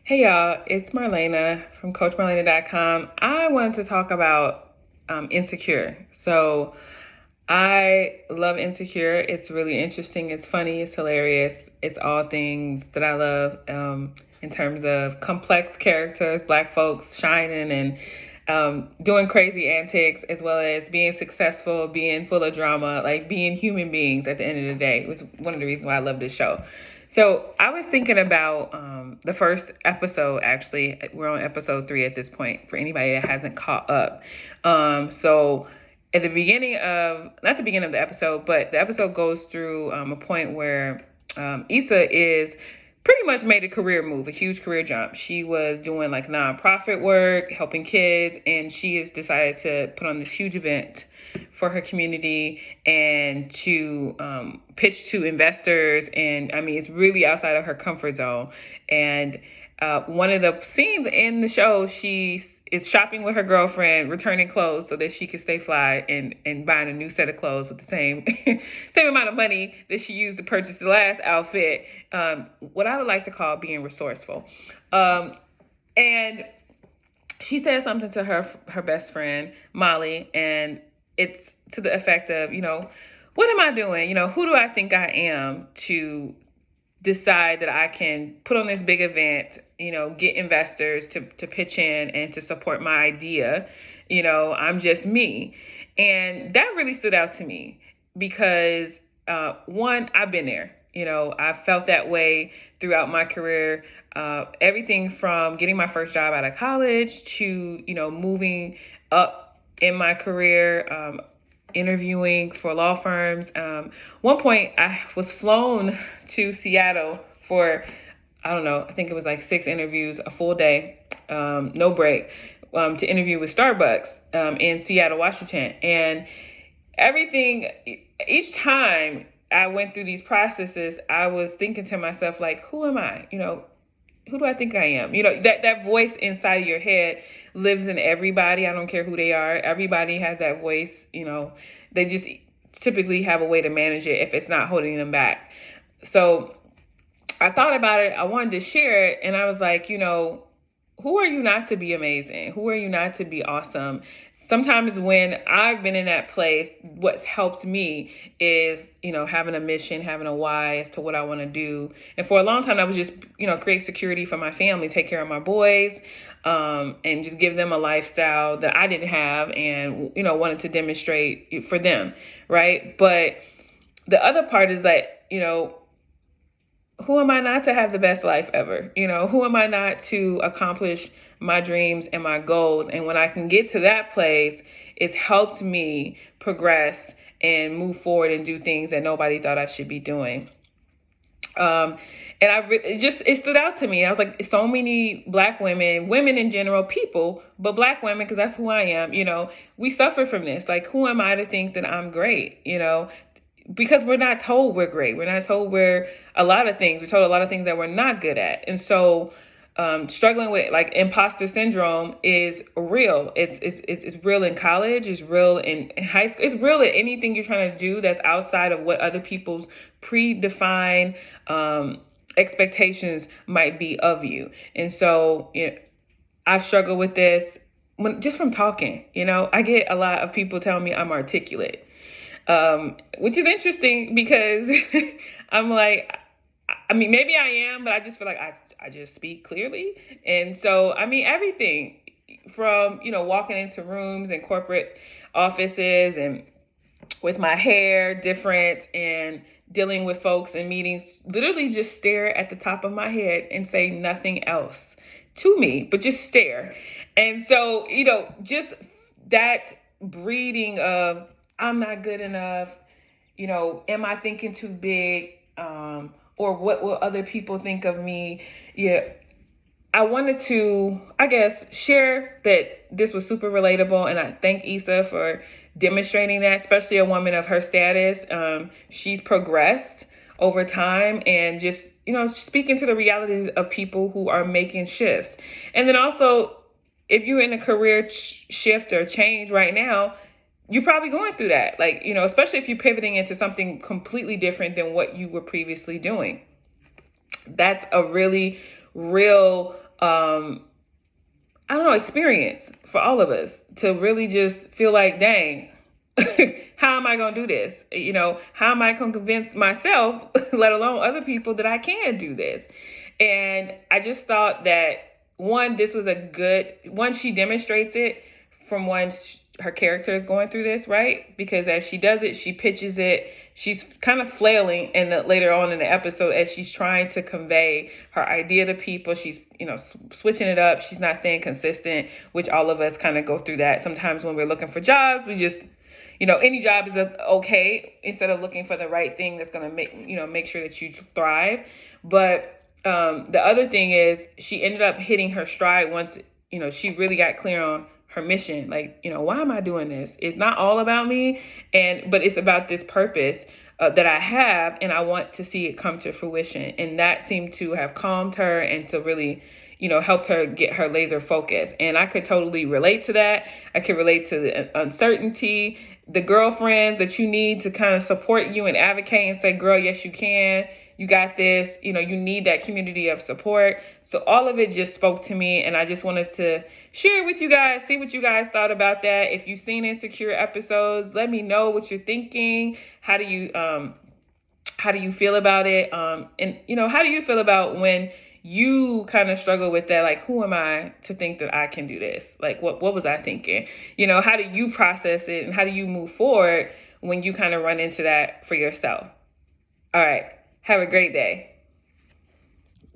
Hey y'all, it's Marlena from CoachMarlena.com. I wanted to talk about Insecure. So I love Insecure. It's really interesting. It's funny. It's hilarious. It's all things that I love in terms of complex characters, black folks shining and doing crazy antics, as well as being successful, being full of drama, like being human beings at the end of the day. It was one of the reasons why I love this show. So I was thinking about the first episode. Actually, we're on episode 3 at this point. For anybody that hasn't caught up, so at the beginning of not the beginning of the episode, but the episode goes through a point where Issa is pretty much made a career move, a huge career jump. She was doing like nonprofit work, helping kids, and she has decided to put on this huge event for her community and to pitch to investors. And I mean, it's really outside of her comfort zone. And one of the scenes in the show, she is shopping with her girlfriend, returning clothes so that she can stay fly and buying a new set of clothes with the same same amount of money that she used to purchase the last outfit. What I would like to call being resourceful. And she said something to her best friend Molly, and it's to the effect of, what am I doing? Who do I think I am to decide that I can put on this big event, get investors to pitch in and to support my idea. I'm just me. And that really stood out to me because, one, I've been there. I felt that way throughout my career. Everything from getting my first job out of college to, moving up in my career, interviewing for law firms. One point, I was flown to Seattle for, I don't know, I think it was like 6 interviews, a full day, no break, to interview with Starbucks in Seattle, Washington. And everything, each time I went through these processes, I was thinking to myself, like, who am I? Who do I think I am? That voice inside of your head lives in everybody. I don't care who they are. Everybody has that voice. They just typically have a way to manage it if it's not holding them back. So I thought about it. I wanted to share it. And I was like, who are you not to be amazing? Who are you not to be awesome? Sometimes when I've been in that place, what's helped me is, having a mission, having a why as to what I want to do. And for a long time, I was just, create security for my family, take care of my boys, and just give them a lifestyle that I didn't have and, wanted to demonstrate for them, right? But the other part is that, who am I not to have the best life ever? Who am I not to accomplish my dreams and my goals? And when I can get to that place, it's helped me progress and move forward and do things that nobody thought I should be doing. And it stood out to me. I was like, so many black women in general, people, but black women, because that's who I am, we suffer from this. Like, who am I to think that I'm great? Because we're not told we're great. We're not told we're a lot of things. We're told a lot of things that we're not good at. And so struggling with like imposter syndrome is real. It's real in college. It's real in high school. It's real in anything you're trying to do that's outside of what other people's predefined expectations might be of you. And so I've struggled with this just from talking. I get a lot of people telling me I'm articulate. Which is interesting because I'm like, I mean, maybe I am, but I just feel like I just speak clearly. And so, I mean, everything from, walking into rooms and corporate offices and with my hair different and dealing with folks in meetings, literally just stare at the top of my head and say nothing else to me, but just stare. And so, just that breeding of, I'm not good enough, am I thinking too big? Or what will other people think of me? Yeah, I wanted to, I guess, share that this was super relatable. And I thank Issa for demonstrating that, especially a woman of her status. She's progressed over time and just, speaking to the realities of people who are making shifts. And then also, if you're in a career shift or change right now, you're probably going through that. Like, especially if you're pivoting into something completely different than what you were previously doing. That's a really real I don't know, experience for all of us to really just feel like, dang, how am I going to do this? How am I going to convince myself, let alone other people, that I can do this? And I just thought that one, this was a good one. She demonstrates it from when her character is going through this, right? Because as she does it, she pitches it. She's kind of flailing, and later on in the episode, as she's trying to convey her idea to people, she's switching it up. She's not staying consistent, which all of us kind of go through that. Sometimes when we're looking for jobs, we just any job is okay, instead of looking for the right thing that's going to make sure that you thrive. But the other thing is, she ended up hitting her stride once she really got clear on her mission. Like, why am I doing this? It's not all about me, but it's about this purpose that I have, and I want to see it come to fruition. And that seemed to have calmed her and to really helped her get her laser focus. And I could totally relate to that. I could relate to the uncertainty, the girlfriends that you need to kind of support you and advocate and say, girl, yes, you can. You got this. You need that community of support. So all of it just spoke to me, and I just wanted to share it with you guys, see what you guys thought about that. If you've seen Insecure episodes, let me know what you're thinking. How do you feel about it? And how do you feel about when you kind of struggle with that? Like, who am I to think that I can do this? Like, what was I thinking? How do you process it, and how do you move forward when you kind of run into that for yourself? All right. Have a great day.